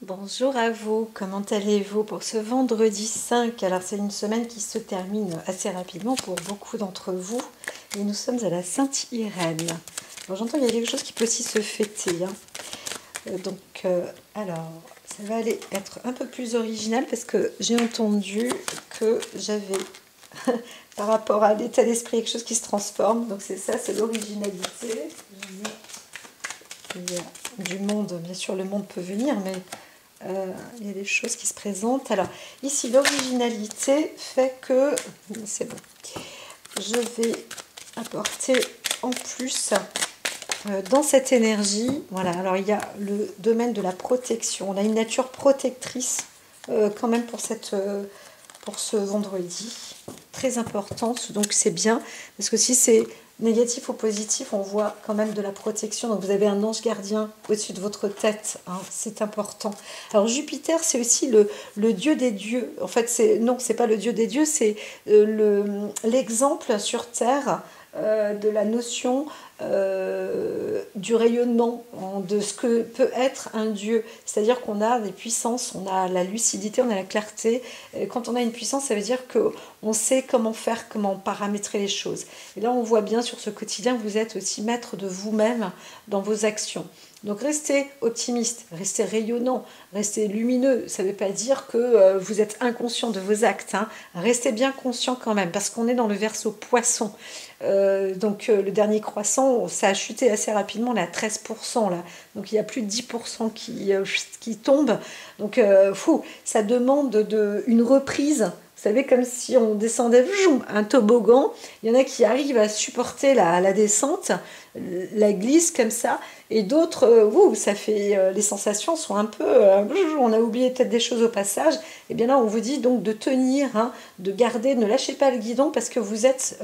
Bonjour à vous, comment allez-vous pour ce vendredi 5? Alors c'est une semaine qui se termine assez rapidement pour beaucoup d'entre vous et nous sommes à la Sainte-Irène. Bon, j'entends qu'il y a quelque chose qui peut aussi se fêter, hein. Alors ça va aller être un peu plus original parce que j'ai entendu que j'avais par rapport à l'état d'esprit quelque chose qui se transforme, donc c'est ça, c'est l'originalité. Il y a du monde, bien sûr le monde peut venir, mais il y a des choses qui se présentent. Alors, ici, l'originalité fait que, c'est bon, je vais apporter en plus dans cette énergie, voilà, alors il y a le domaine de la protection. On a une nature protectrice quand même pour ce vendredi, très importante, donc c'est bien, parce que si c'est négatif ou positif, on voit quand même de la protection. Donc vous avez un ange gardien au-dessus de votre tête, hein, c'est important. Alors Jupiter, c'est aussi le dieu des dieux. En fait, c'est pas le dieu des dieux, c'est l'exemple sur Terre de la notion du rayonnement, de ce que peut être un dieu. C'est-à-dire qu'on a des puissances, on a la lucidité, on a la clarté. Quand on a une puissance, ça veut dire qu'on sait comment faire, comment paramétrer les choses. Et là, on voit bien sur ce quotidien que vous êtes aussi maître de vous-même dans vos actions. Donc restez optimiste, restez rayonnant, restez lumineux. Ça ne veut pas dire que vous êtes inconscient de vos actes, hein. Restez bien conscient quand même, parce qu'on est dans le verseau poisson. Le dernier croissant, ça a chuté assez rapidement, on est à 13% là. Donc il y a plus de 10% qui tombent. Donc ça demande une reprise. Vous savez, comme si on descendait un toboggan. Il y en a qui arrivent à supporter la descente, la glisse comme ça. Et d'autres, ça fait, les sensations sont un peu, on a oublié peut-être des choses au passage. Et bien là, on vous dit donc de tenir, hein, de garder, ne lâchez pas le guidon parce que vous n'êtes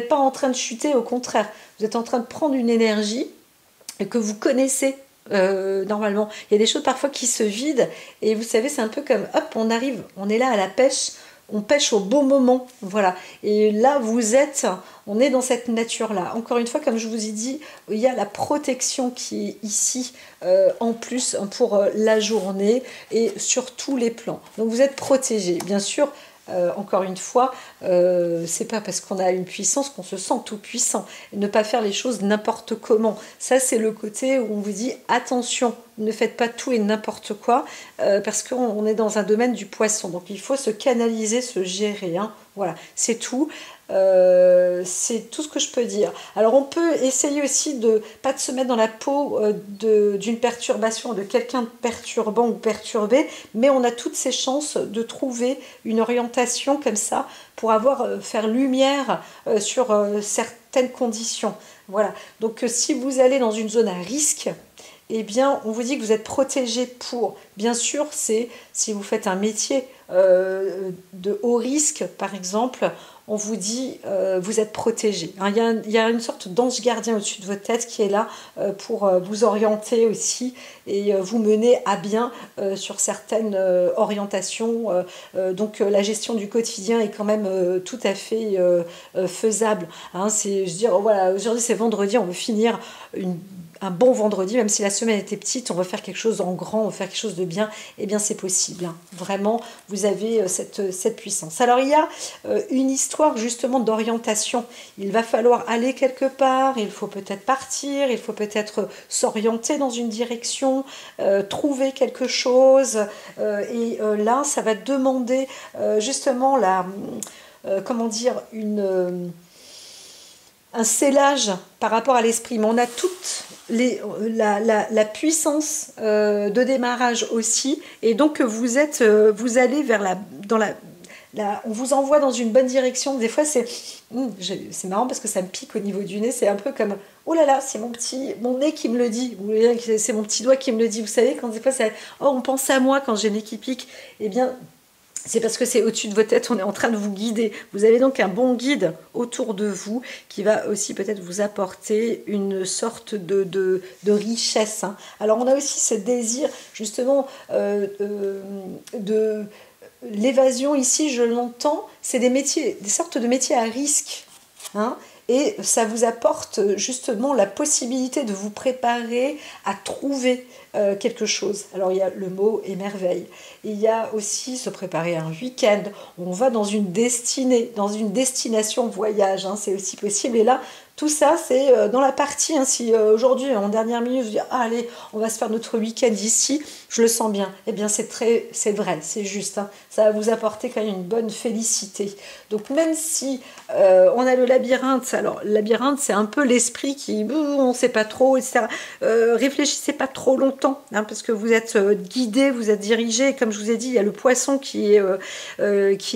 pas en train de chuter, au contraire, vous êtes en train de prendre une énergie que vous connaissez normalement. Il y a des choses parfois qui se vident et vous savez, c'est un peu comme hop, on est là à la pêche, on pêche au bon moment, voilà. Et là, on est dans cette nature-là. Encore une fois, comme je vous ai dit, il y a la protection qui est ici en plus pour la journée et sur tous les plans. Donc vous êtes protégé, bien sûr. Encore une fois, c'est pas parce qu'on a une puissance qu'on se sent tout puissant. Ne pas faire les choses n'importe comment. Ça, c'est le côté où on vous dit attention, ne faites pas tout et n'importe quoi, parce qu'on est dans un domaine du poisson. Donc il faut se canaliser, se gérer, hein. Voilà, c'est tout. C'est tout ce que je peux dire. Alors on peut essayer aussi de pas de se mettre dans la peau d'une perturbation, de quelqu'un de perturbant ou perturbé, mais on a toutes ces chances de trouver une orientation comme ça pour faire lumière sur certaines conditions. Voilà. Donc si vous allez dans une zone à risque, eh bien, on vous dit que vous êtes protégé pour. Bien sûr, c'est si vous faites un métier de haut risque, par exemple, on vous dit vous êtes protégé. Hein, il y a une sorte d'ange gardien au-dessus de votre tête qui est là pour vous orienter aussi et vous mener à bien sur certaines orientations. La gestion du quotidien est quand même tout à fait faisable. Hein, je veux dire, voilà, aujourd'hui c'est vendredi, on veut finir un bon vendredi, même si la semaine était petite, on va faire quelque chose en grand, on va faire quelque chose de bien, eh bien c'est possible, hein. Vraiment, vous avez cette puissance. Alors il y a une histoire justement d'orientation. Il va falloir aller quelque part, il faut peut-être partir, il faut peut-être s'orienter dans une direction, trouver quelque chose, là ça va demander justement comment dire, un scellage par rapport à l'esprit. Mais on a toute la puissance de démarrage aussi. Et donc, vous allez on vous envoie dans une bonne direction. Des fois, c'est marrant parce que ça me pique au niveau du nez. C'est un peu comme, oh là là, c'est mon nez qui me le dit. Ou c'est mon petit doigt qui me le dit. Vous savez, quand des fois, oh, on pense à moi quand j'ai le nez qui pique. Eh bien, c'est parce que c'est au-dessus de votre tête, on est en train de vous guider. Vous avez donc un bon guide autour de vous qui va aussi peut-être vous apporter une sorte de richesse, hein. Alors on a aussi ce désir justement de l'évasion ici, je l'entends, c'est des sortes de métiers à risque, hein. et ça vous apporte justement la possibilité de vous préparer à trouver quelque chose. Alors il y a le mot émerveille, il y a aussi se préparer à un week-end, on va dans une destinée, dans une destination voyage, hein, c'est aussi possible. Et là, tout ça, c'est dans la partie, hein, si aujourd'hui, en dernière minute, je dis, ah, allez, on va se faire notre week-end ici, je le sens bien. Eh bien, c'est vrai, c'est juste. Hein, ça va vous apporter quand même une bonne félicité. Donc, même si on a le labyrinthe, alors, le labyrinthe, c'est un peu l'esprit qui, on ne sait pas trop, etc. Réfléchissez pas trop longtemps, hein, parce que vous êtes guidé, vous êtes dirigé. Comme je vous ai dit, il y a le poisson qui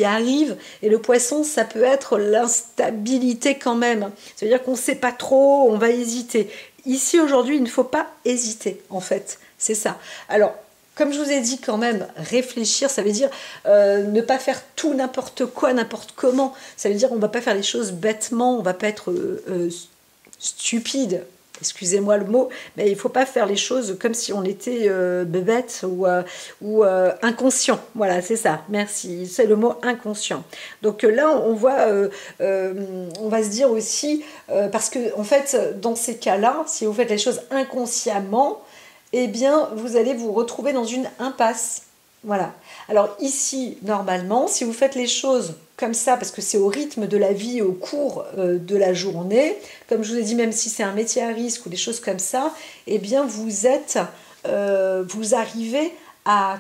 arrive, et le poisson, ça peut être l'instabilité quand même. Ça veut dire qu'on ne sait pas trop, on va hésiter. Ici, aujourd'hui, il ne faut pas hésiter, en fait. C'est ça. Alors, comme je vous ai dit quand même, réfléchir, ça veut dire ne pas faire tout n'importe quoi, n'importe comment. Ça veut dire on ne va pas faire les choses bêtement, on ne va pas être stupide. Excusez-moi le mot, mais il ne faut pas faire les choses comme si on était bête ou inconscient. Voilà, c'est ça, merci. C'est le mot inconscient. Donc là, on voit, on va se dire aussi, parce que en fait, dans ces cas-là, si vous faites les choses inconsciemment, eh bien, vous allez vous retrouver dans une impasse. Voilà. Alors ici, normalement, si vous faites les choses comme ça, parce que c'est au rythme de la vie, au cours de la journée, comme je vous ai dit, même si c'est un métier à risque ou des choses comme ça, eh bien, vous arrivez à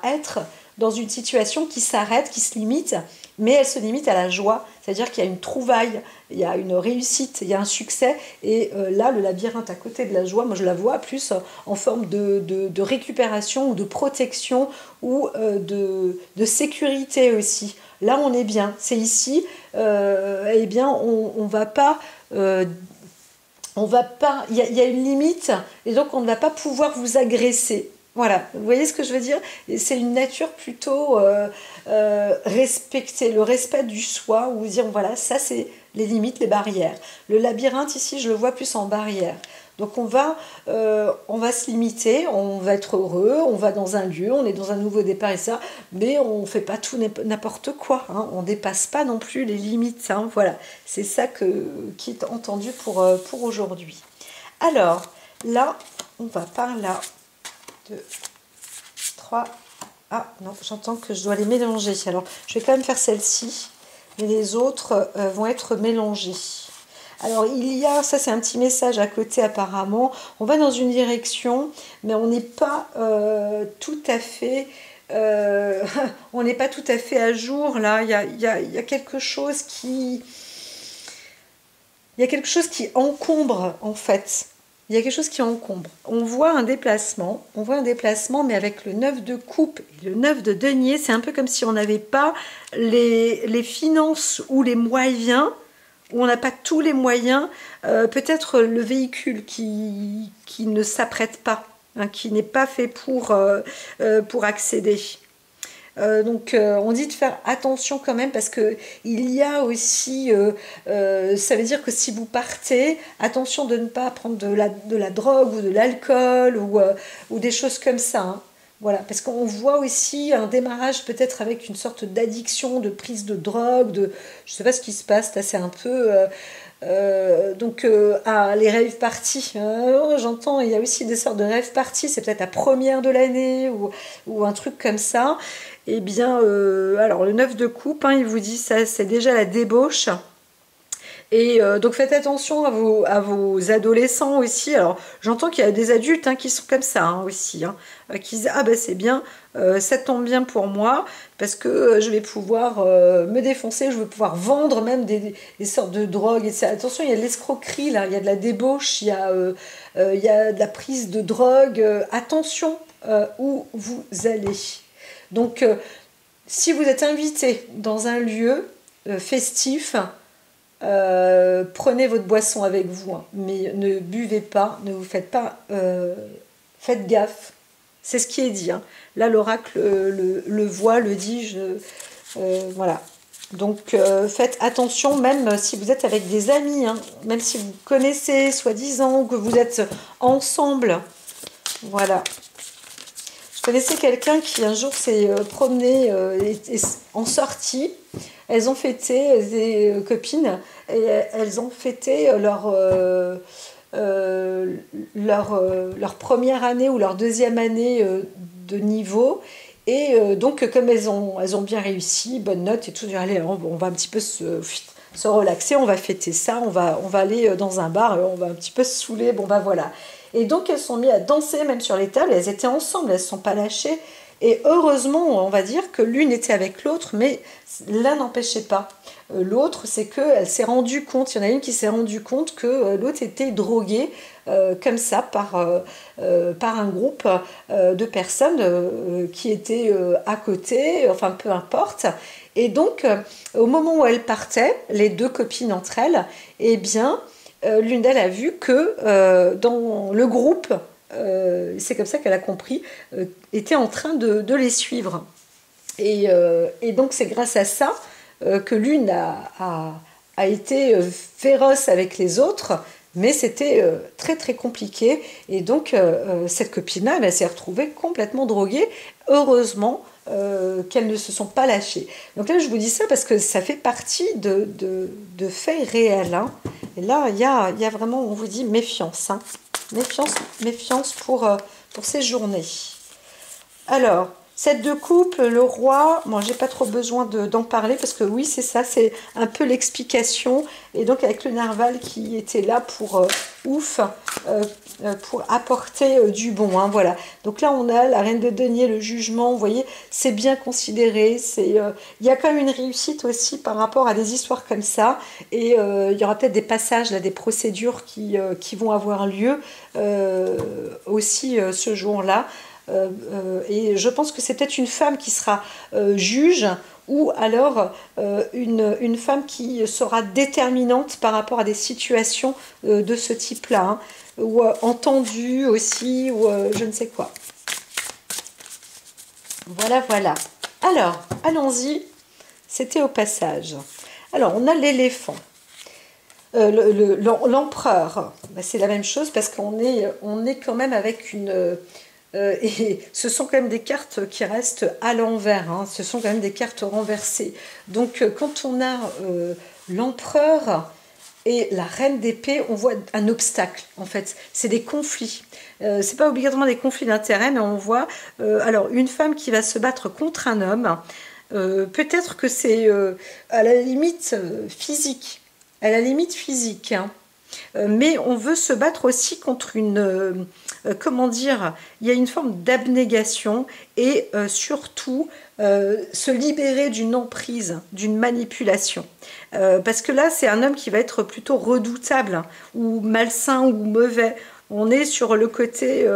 être dans une situation qui s'arrête, qui se limite, mais elle se limite à la joie, c'est-à-dire qu'il y a une trouvaille, il y a une réussite, il y a un succès, et là, le labyrinthe à côté de la joie, moi je la vois plus en forme de récupération ou de protection ou de sécurité aussi. Là, on est bien, c'est ici, eh bien, on va pas... il y a une limite, et donc on ne va pas pouvoir vous agresser. Voilà, vous voyez ce que je veux dire? C'est une nature plutôt respectée, le respect du soi, où vous dire, voilà, ça c'est les limites, les barrières. Le labyrinthe ici, je le vois plus en barrière. Donc on va se limiter, on va être heureux, on va dans un lieu, on est dans un nouveau départ et ça, mais on ne fait pas tout n'importe quoi, hein, on ne dépasse pas non plus les limites. Hein, voilà, c'est ça qui est entendu pour aujourd'hui. Alors, là, on va par là. 2, 3, ah non, j'entends que je dois les mélanger. Alors, je vais quand même faire celle-ci, mais les autres vont être mélangées. Alors, il y a, ça c'est un petit message à côté apparemment, on va dans une direction, mais on n'est pas tout à fait... on n'est pas tout à fait à jour, là, il y a quelque chose qui... Il y a quelque chose qui encombre, en fait. Il y a quelque chose qui encombre. On voit un déplacement, mais avec le 9 de coupe et le 9 de denier, c'est un peu comme si on n'avait pas les finances ou les moyens, ou on n'a pas tous les moyens, peut-être le véhicule qui ne s'apprête pas, hein, qui n'est pas fait pour accéder. Donc on dit de faire attention quand même parce que il y a aussi ça veut dire que si vous partez, attention de ne pas prendre de la drogue ou de l'alcool ou des choses comme ça, hein. Voilà, parce qu'on voit aussi un démarrage peut-être avec une sorte d'addiction, de prise de drogue, je sais pas ce qui se passe, là c'est un peu les rave parties, j'entends, il y a aussi des sortes de rave parties, c'est peut-être la première de l'année ou un truc comme ça. Eh bien, alors le 9 de coupe, hein, il vous dit ça, c'est déjà la débauche. Et donc faites attention à vos adolescents aussi. Alors j'entends qu'il y a des adultes, hein, qui sont comme ça, hein, aussi, hein, qui disent ah ben c'est bien, ça tombe bien pour moi parce que je vais pouvoir me défoncer, je vais pouvoir vendre même des sortes de drogues. Et attention, il y a de l'escroquerie là, il y a de la débauche, il y a de la prise de drogue. Attention où vous allez. Donc si vous êtes invité dans un lieu festif, prenez votre boisson avec vous, hein, mais ne buvez pas, ne vous faites pas, faites gaffe, c'est ce qui est dit, hein. Là l'oracle le voit, le dit, voilà, donc faites attention même si vous êtes avec des amis, hein, même si vous soi-disant, ou que vous êtes ensemble, voilà. Je connaissais quelqu'un qui un jour s'est promené en sortie. Elles ont fêté, des copines, et elles ont fêté leur première année ou leur deuxième année de niveau. Et donc, comme elles ont bien réussi, bonne note et tout, allez, on va un petit peu se relaxer, on va fêter ça, on va aller dans un bar, on va un petit peu se saouler, bon bah voilà. Et donc elles sont mises à danser même sur les tables, elles étaient ensemble, elles ne se sont pas lâchées. Et heureusement, on va dire que l'une était avec l'autre, mais l'un n'empêchait pas. L'autre, c'est qu'elle s'est rendue compte, il y en a une qui s'est rendue compte que l'autre était droguée comme ça par un groupe de personnes qui étaient à côté, enfin peu importe. Et donc, au moment où elles partaient, les deux copines entre elles, eh bien, l'une d'elles a vu que dans le groupe, c'est comme ça qu'elle a compris, était en train de les suivre. Et donc c'est grâce à ça que l'une a été féroce avec les autres, mais c'était très très compliqué. Et donc cette copine-là, elle s'est retrouvée complètement droguée. Heureusement qu'elles ne se sont pas lâchées. Donc là, je vous dis ça parce que ça fait partie de faits réels. Hein. Et là, il y a vraiment, on vous dit, méfiance. Hein. Méfiance pour ces journées. Alors, cette de coupe, le roi, moi j'ai pas trop besoin d'en parler parce que oui, c'est ça, c'est un peu l'explication. Et donc avec le narval qui était là pour pour apporter du bon. Hein, voilà. Donc là, on a la reine de denier, le jugement, vous voyez, c'est bien considéré. Il y a quand même une réussite aussi par rapport à des histoires comme ça. Et il y aura peut-être des passages, là, des procédures qui vont avoir lieu aussi ce jour-là. Et je pense que c'est peut-être une femme qui sera juge ou alors une femme qui sera déterminante par rapport à des situations de ce type-là, hein, ou entendue aussi, ou je ne sais quoi. Voilà, voilà. Alors, allons-y. C'était au passage. Alors, on a l'éléphant. L'empereur, ben, c'est la même chose parce qu'on est quand même avec une... et ce sont quand même des cartes qui restent à l'envers, hein. Ce sont quand même des cartes renversées. Donc quand on a l'empereur et la reine d'épée, on voit un obstacle en fait. C'est des conflits. C'est pas obligatoirement des conflits d'intérêts, mais on voit alors une femme qui va se battre contre un homme. Peut-être que c'est à la limite physique. À la limite physique, hein. Mais on veut se battre aussi contre une... comment dire, il y a une forme d'abnégation et surtout se libérer d'une emprise, d'une manipulation. Parce que là, c'est un homme qui va être plutôt redoutable, hein, ou malsain ou mauvais. On est sur le côté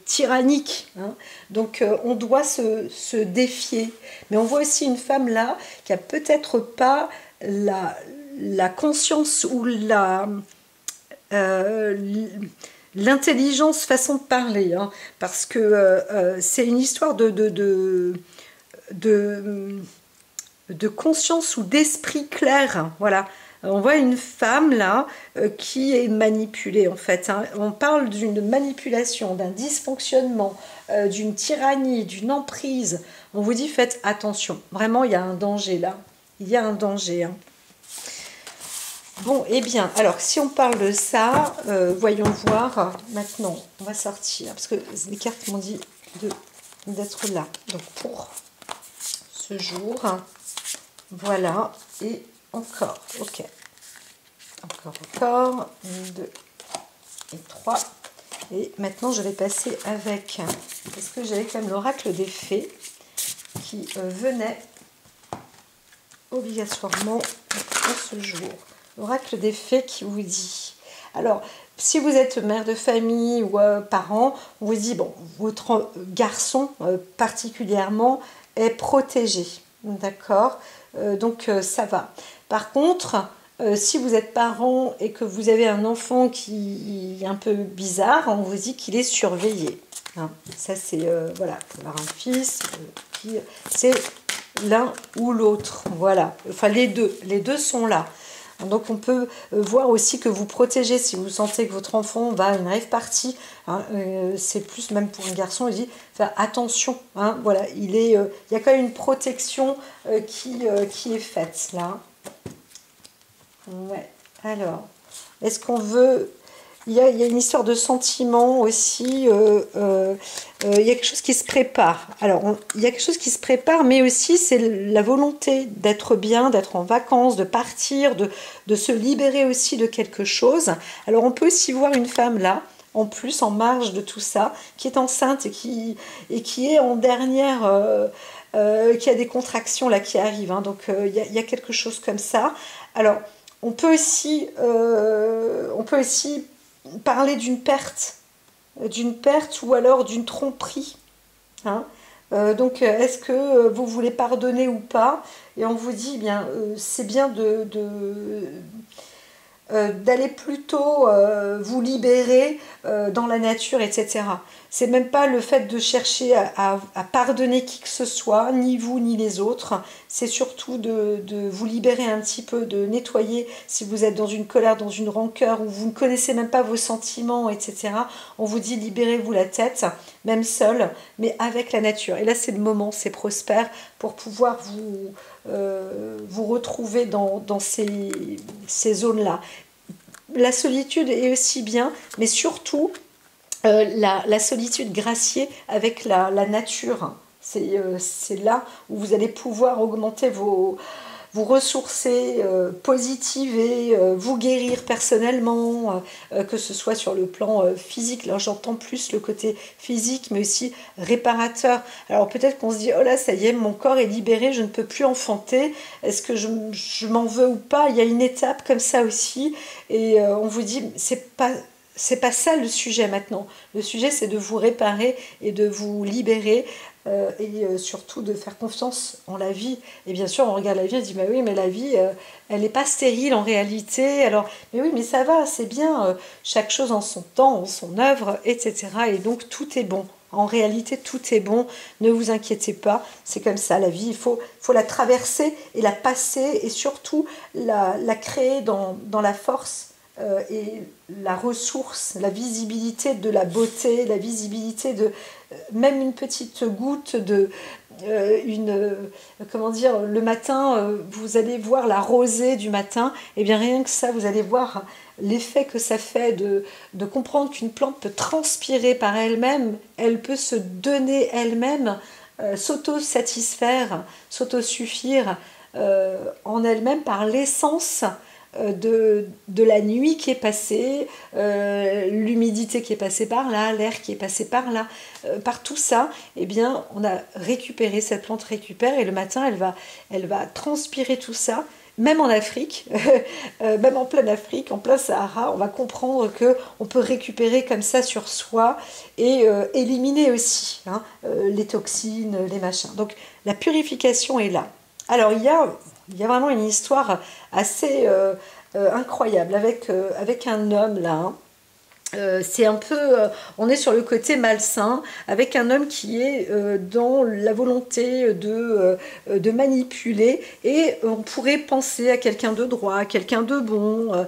tyrannique. Hein. Donc on doit se défier. Mais on voit aussi une femme là qui a peut-être pas la conscience ou l'intelligence, façon de parler, hein, parce que c'est une histoire de conscience ou d'esprit clair. Voilà. On voit une femme là qui est manipulée en fait. Hein. On parle d'une manipulation, d'un dysfonctionnement, d'une tyrannie, d'une emprise. On vous dit faites attention. Vraiment, il y a un danger là. Il y a un danger. Hein. Bon, eh bien, alors si on parle de ça, voyons voir. Maintenant, on va sortir parce que les cartes m'ont dit d'être là. Donc pour ce jour, voilà, et encore, ok. Encore, 1, 2 et 3. Et maintenant, je vais passer avec, parce que j'avais quand même l'oracle des fées qui venait obligatoirement pour ce jour. L'oracle des fées qui vous dit, alors si vous êtes mère de famille ou parent, on vous dit, bon, votre garçon particulièrement est protégé, d'accord, donc ça va. Par contre, si vous êtes parent et que vous avez un enfant qui est un peu bizarre, on vous dit qu'il est surveillé. Hein. Ça c'est, voilà, pour avoir un fils, c'est l'un ou l'autre, voilà, enfin les deux sont là. Donc on peut voir aussi que vous protégez si vous sentez que votre enfant va à une rave party. Hein, c'est plus même pour un garçon, il dit faire attention. Hein, voilà, il y a quand même une protection qui est faite là. Ouais. Alors, est-ce qu'on veut... Il y a une histoire de sentiment aussi. Il y a quelque chose qui se prépare. Alors, il y a quelque chose qui se prépare, mais aussi c'est la volonté d'être bien, d'être en vacances, de partir, de se libérer aussi de quelque chose. Alors, on peut aussi voir une femme là, en plus, en marge de tout ça, qui est enceinte et qui est en dernière... qui a des contractions là qui arrivent. Hein. Donc, il y a quelque chose comme ça. Alors, on peut aussi parler d'une perte ou alors d'une tromperie. Hein. Donc, est-ce que vous voulez pardonner ou pas? Et on vous dit, eh bien, c'est bien d'aller plutôt vous libérer dans la nature, etc. C'est même pas le fait de chercher à pardonner qui que ce soit, ni vous ni les autres. C'est surtout de vous libérer un petit peu, de nettoyer si vous êtes dans une colère, dans une rancœur, où vous ne connaissez même pas vos sentiments, etc. On vous dit libérez-vous la tête, même seul, mais avec la nature. Et là c'est le moment, c'est prospère pour pouvoir vous retrouver dans ces zones-là. La solitude est aussi bien, mais surtout la solitude graciée avec la nature. C'est là où vous allez pouvoir augmenter vous ressourcer, positiver, vous guérir personnellement, que ce soit sur le plan physique. Là, j'entends plus le côté physique, mais aussi réparateur. Alors peut-être qu'on se dit, oh là, ça y est, mon corps est libéré, je ne peux plus enfanter. Est-ce que je m'en veux ou pas? Il y a une étape comme ça aussi. Et on vous dit, c'est pas ça le sujet maintenant. Le sujet, c'est de vous réparer et de vous libérer et surtout de faire confiance en la vie. Et bien sûr, on regarde la vie et on dit, bah oui, mais la vie, elle n'est pas stérile en réalité. Alors, mais oui, mais ça va, c'est bien. Chaque chose en son temps, en son œuvre, etc. Et donc, tout est bon. En réalité, tout est bon. Ne vous inquiétez pas. C'est comme ça, la vie. Il faut la traverser et la passer et surtout la créer dans la force et la ressource, la visibilité de la beauté, la visibilité de même une petite goutte de comment dire, le matin, vous allez voir la rosée du matin, et bien rien que ça, vous allez voir l'effet que ça fait de comprendre qu'une plante peut transpirer par elle-même, elle peut se donner elle-même, s'auto-satisfaire, s'auto-suffire en elle-même par l'essence de la nuit qui est passée, l'humidité qui est passée par là, l'air qui est passé par là, par tout ça, eh bien, on a récupéré, cette plante récupère et le matin, elle va transpirer tout ça. Même en Afrique, même en pleine Afrique, en plein Sahara, on va comprendre qu'on peut récupérer comme ça sur soi et éliminer aussi hein, les toxines, les machins. Donc la purification est là. Alors il y a vraiment une histoire assez incroyable avec un homme là. Hein. C'est un peu, on est sur le côté malsain avec un homme qui est dans la volonté de manipuler et on pourrait penser à quelqu'un de droit, à quelqu'un de bon,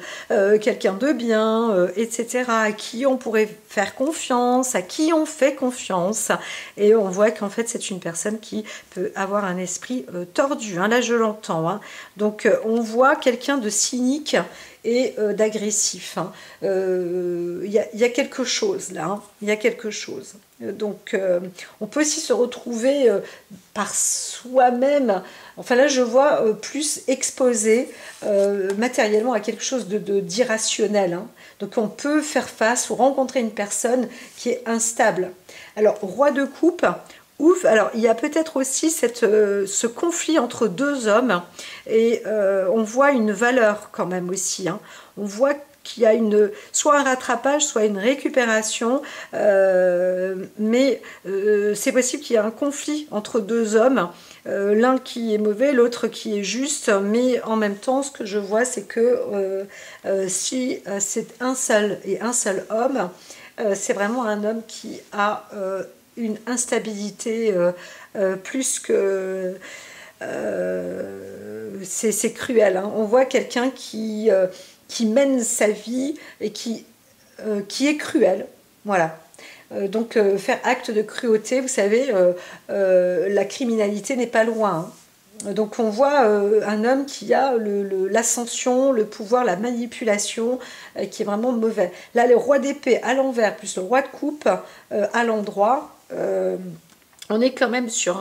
quelqu'un de bien, etc. À qui on pourrait faire confiance, à qui on fait confiance et on voit qu'en fait c'est une personne qui peut avoir un esprit tordu, hein, là je l'entends, hein. Donc on voit quelqu'un de cynique et d'agressif. Hein. Y a quelque chose là, hein. Il y a quelque chose. Donc on peut aussi se retrouver par soi-même, enfin là je vois plus exposé matériellement à quelque chose d'irrationnel. Hein. Donc on peut faire face ou rencontrer une personne qui est instable. Alors roi de coupe, ouf, alors il y a peut-être aussi ce conflit entre deux hommes et on voit une valeur quand même aussi. Hein. On voit qu'il y a soit un rattrapage, soit une récupération, mais c'est possible qu'il y ait un conflit entre deux hommes, l'un qui est mauvais, l'autre qui est juste, mais en même temps, ce que je vois, c'est que si c'est un seul homme, c'est vraiment un homme qui a une instabilité plus que c'est cruel, hein. On voit quelqu'un qui mène sa vie et qui est cruel. Voilà. Donc faire acte de cruauté, vous savez, la criminalité n'est pas loin, hein. Donc on voit un homme qui a l'ascension, le pouvoir, la manipulation, qui est vraiment mauvais. Là, le roi d'épée à l'envers, plus le roi de coupe à l'endroit, on est quand même sur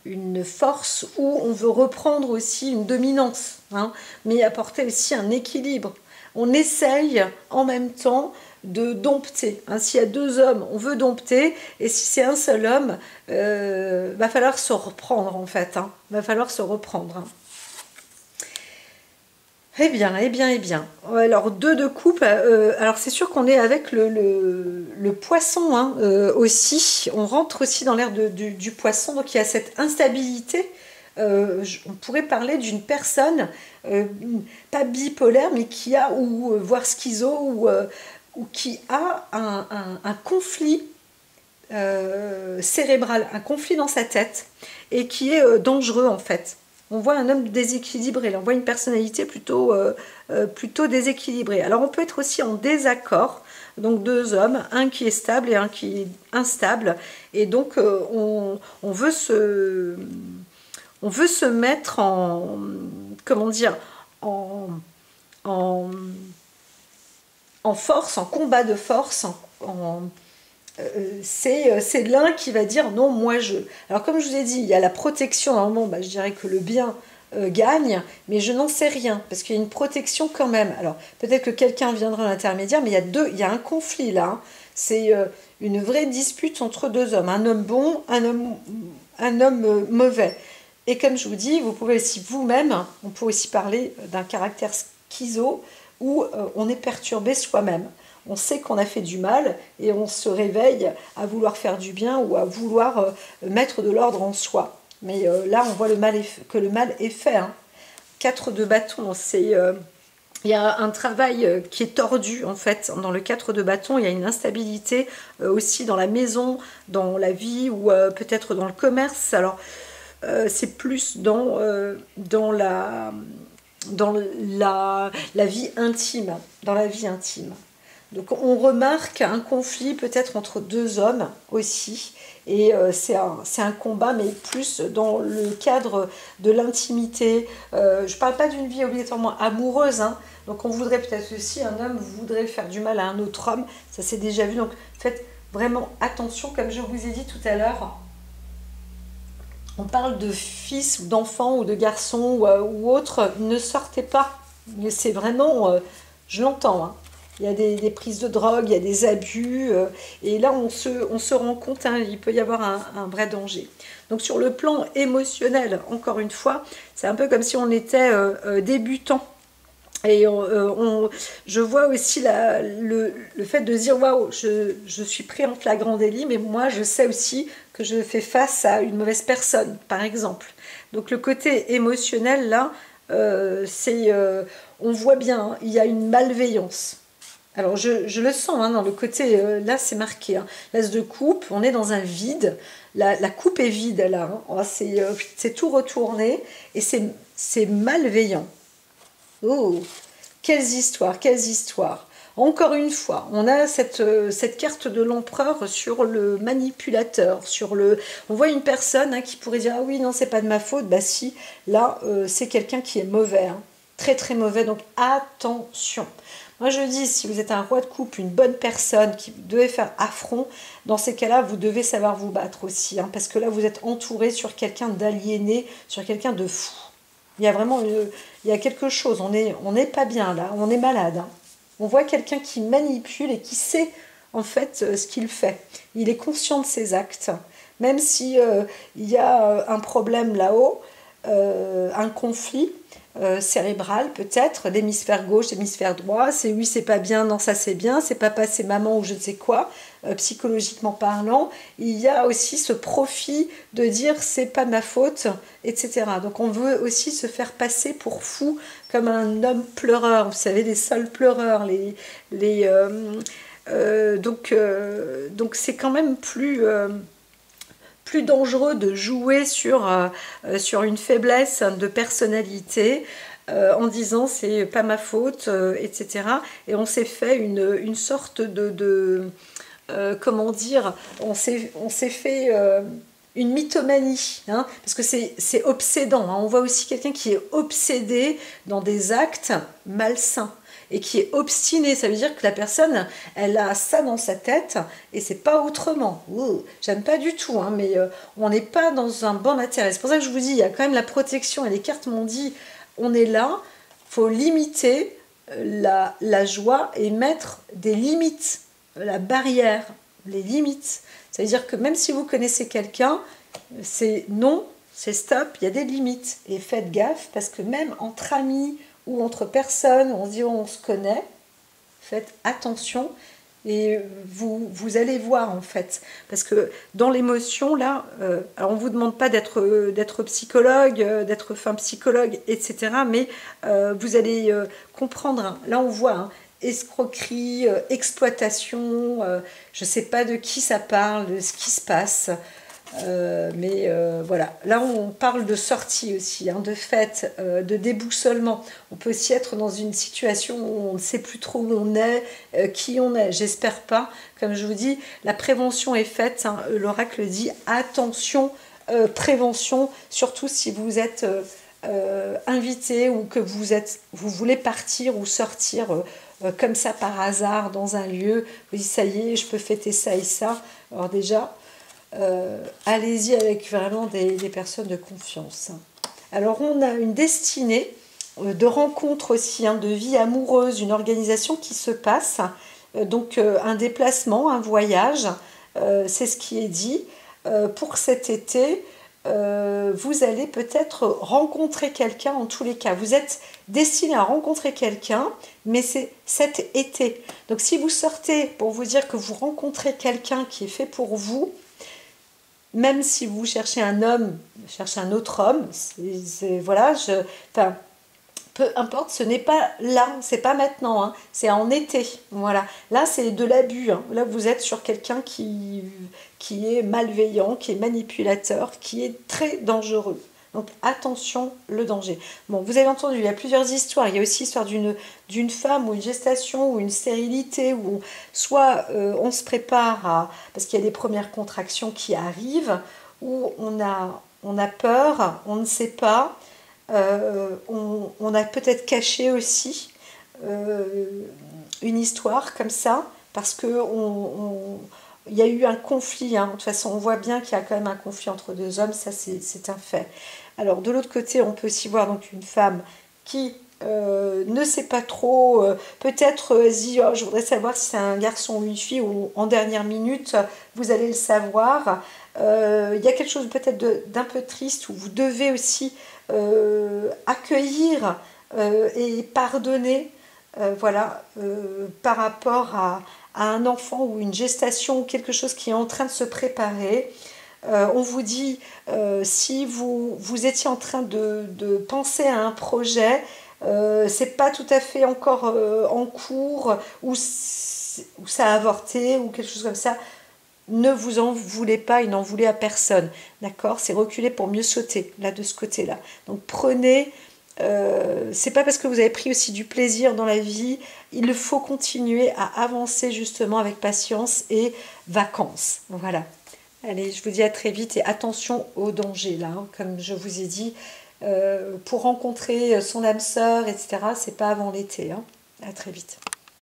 une force où on veut reprendre aussi une dominance, hein, mais apporter aussi un équilibre. On essaye en même temps de dompter, hein. S'il y a deux hommes, on veut dompter, et si c'est un seul homme, va falloir se reprendre en fait, hein. Va falloir se reprendre, hein. Eh bien, eh bien, eh bien. Alors, deux de coupe. Alors, c'est sûr qu'on est avec le poisson, hein, aussi. On rentre aussi dans l'ère du poisson. Donc, il y a cette instabilité. On pourrait parler d'une personne, pas bipolaire, mais qui a, ou voire schizo, ou qui a un conflit cérébral, un conflit dans sa tête, et qui est dangereux en fait. On voit un homme déséquilibré, on voit une personnalité plutôt déséquilibrée. Alors on peut être aussi en désaccord, donc deux hommes, un qui est stable et un qui est instable, et donc on veut se mettre en, comment dire, en, en force, en combat de force, c'est l'un qui va dire non, moi je. Alors comme je vous ai dit, il y a la protection, normalement, je dirais que le bien gagne, mais je n'en sais rien, parce qu'il y a une protection quand même. Alors peut-être que quelqu'un viendra à l'intermédiaire, mais il y a un conflit là, hein. C'est une vraie dispute entre deux hommes, un homme bon, un homme mauvais. Et comme je vous dis, vous pouvez aussi vous-même, on peut aussi parler d'un caractère schizo, où on est perturbé soi-même. On sait qu'on a fait du mal et on se réveille à vouloir faire du bien ou à vouloir mettre de l'ordre en soi. Mais là, on voit que le mal est fait, hein. 4 de bâton, il y a un travail qui est tordu en fait. Dans le 4 de bâton, il y a une instabilité aussi dans la maison, dans la vie ou peut-être dans le commerce. Alors, c'est plus dans la vie intime, dans la vie intime. Donc on remarque un conflit peut-être entre deux hommes aussi, et c'est un combat, mais plus dans le cadre de l'intimité. Je ne parle pas d'une vie obligatoirement amoureuse, hein. Donc on voudrait peut-être aussi, un homme voudrait faire du mal à un autre homme, ça s'est déjà vu, donc faites vraiment attention, comme je vous ai dit tout à l'heure. On parle de fils ou d'enfants ou de garçons ou autres, ne sortez pas. Mais c'est vraiment, je l'entends, hein. Il y a des prises de drogue, il y a des abus, et là on se rend compte, hein, il peut y avoir un vrai danger. Donc sur le plan émotionnel, encore une fois, c'est un peu comme si on était débutant. Et je vois aussi le fait de dire waouh, je suis pris en flagrant délit, mais moi je sais aussi que je fais face à une mauvaise personne, par exemple. Donc le côté émotionnel là, on voit bien, hein, il y a une malveillance. Alors je le sens, hein, dans le côté, là c'est marqué, hein. L'as de coupe, on est dans un vide, la coupe est vide là, hein. Oh, c'est tout retourné et c'est malveillant. Oh, quelles histoires, quelles histoires. Encore une fois, on a cette carte de l'empereur sur le manipulateur, on voit une personne, hein, qui pourrait dire ah oui non c'est pas de ma faute, bah si, là c'est quelqu'un qui est mauvais, hein, très très mauvais, donc attention. Moi je dis, si vous êtes un roi de coupe, une bonne personne qui devait faire affront, dans ces cas-là vous devez savoir vous battre aussi, hein, parce que là vous êtes entouré sur quelqu'un d'aliéné, sur quelqu'un de fou. Il y a vraiment il y a quelque chose, on n'est pas bien là, on est malade, hein. On voit quelqu'un qui manipule et qui sait en fait ce qu'il fait. Il est conscient de ses actes, même si il y a un problème là-haut, un conflit cérébral peut-être, d'hémisphère gauche, d'hémisphère droit, c'est oui c'est pas bien, non ça c'est bien, c'est papa, c'est maman ou je ne sais quoi, psychologiquement parlant. Il y a aussi ce profit de dire c'est pas ma faute, etc. Donc on veut aussi se faire passer pour fou, comme un homme pleureur, vous savez, les seuls pleureurs, donc c'est quand même plus plus dangereux de jouer sur une faiblesse de personnalité en disant c'est pas ma faute, etc. Et on s'est fait une sorte comment dire, on s'est fait une mythomanie, hein, parce que c'est obsédant, hein. On voit aussi quelqu'un qui est obsédé dans des actes malsains et qui est obstiné. Ça veut dire que la personne, elle a ça dans sa tête et c'est pas autrement. Ouh, j'aime pas du tout, hein, mais on n'est pas dans un bon intérêt. C'est pour ça que je vous dis, il y a quand même la protection et les cartes m'ont dit, on est là, faut limiter la joie et mettre des limites, la barrière, les limites. Ça veut dire que même si vous connaissez quelqu'un, c'est non, c'est stop, il y a des limites. Et faites gaffe, parce que même entre amis ou entre personnes, on se dit on se connaît, faites attention et vous allez voir en fait. Parce que dans l'émotion, là, alors on ne vous demande pas d'être psychologue, d'être fin psychologue, etc. Mais vous allez comprendre, hein. Là on voit, hein, escroquerie, exploitation, je ne sais pas de qui ça parle, de ce qui se passe, mais voilà, là on parle de sortie aussi, hein, de fête, de déboussolement. On peut aussi être dans une situation où on ne sait plus trop où on est, qui on est, j'espère pas. Comme je vous dis, la prévention est faite, hein, l'oracle dit attention, prévention, surtout si vous êtes invité ou que vous voulez partir ou sortir comme ça par hasard dans un lieu, vous dites ça y est, je peux fêter ça et ça. Alors déjà, allez-y avec vraiment des personnes de confiance. Alors on a une destinée de rencontres aussi, hein, de vie amoureuse, une organisation qui se passe, donc un déplacement, un voyage, c'est ce qui est dit. Pour cet été, vous allez peut-être rencontrer quelqu'un. En tous les cas, vous êtes destiné à rencontrer quelqu'un, mais c'est cet été. Donc si vous sortez pour vous dire que vous rencontrez quelqu'un qui est fait pour vous, même si vous cherchez un homme, cherchez un autre homme, voilà, enfin, peu importe, ce n'est pas là, c'est pas maintenant, hein, c'est en été, voilà. Là, c'est de l'abus, hein. Là, vous êtes sur quelqu'un qui est malveillant, qui est manipulateur, qui est très dangereux. Donc, attention, le danger. Bon, vous avez entendu, il y a plusieurs histoires. Il y a aussi l'histoire d'une femme ou une gestation ou une stérilité où soit on se prépare parce qu'il y a des premières contractions qui arrivent, où on a peur, on ne sait pas. On a peut-être caché aussi une histoire comme ça parce que il y a eu un conflit, hein. De toute façon on voit bien qu'il y a quand même un conflit entre deux hommes, ça c'est un fait. Alors de l'autre côté on peut aussi voir donc une femme qui ne sait pas trop, peut-être dit oh, je voudrais savoir si c'est un garçon ou une fille, ou en dernière minute vous allez le savoir. Il y a quelque chose peut-être d'un peu triste où vous devez aussi accueillir et pardonner, voilà, par rapport à un enfant ou une gestation ou quelque chose qui est en train de se préparer. On vous dit, si vous étiez en train de penser à un projet, c'est pas tout à fait encore en cours, ou ça a avorté, ou quelque chose comme ça, ne vous en voulez pas et n'en voulez à personne. D'accord? C'est reculer pour mieux sauter, là, de ce côté-là. Donc prenez, c'est pas parce que vous avez pris aussi du plaisir dans la vie, il faut continuer à avancer justement avec patience et vacances. Voilà. Allez, je vous dis à très vite et attention aux dangers là, hein, comme je vous ai dit, pour rencontrer son âme sœur, etc., c'est pas avant l'été, hein. À très vite.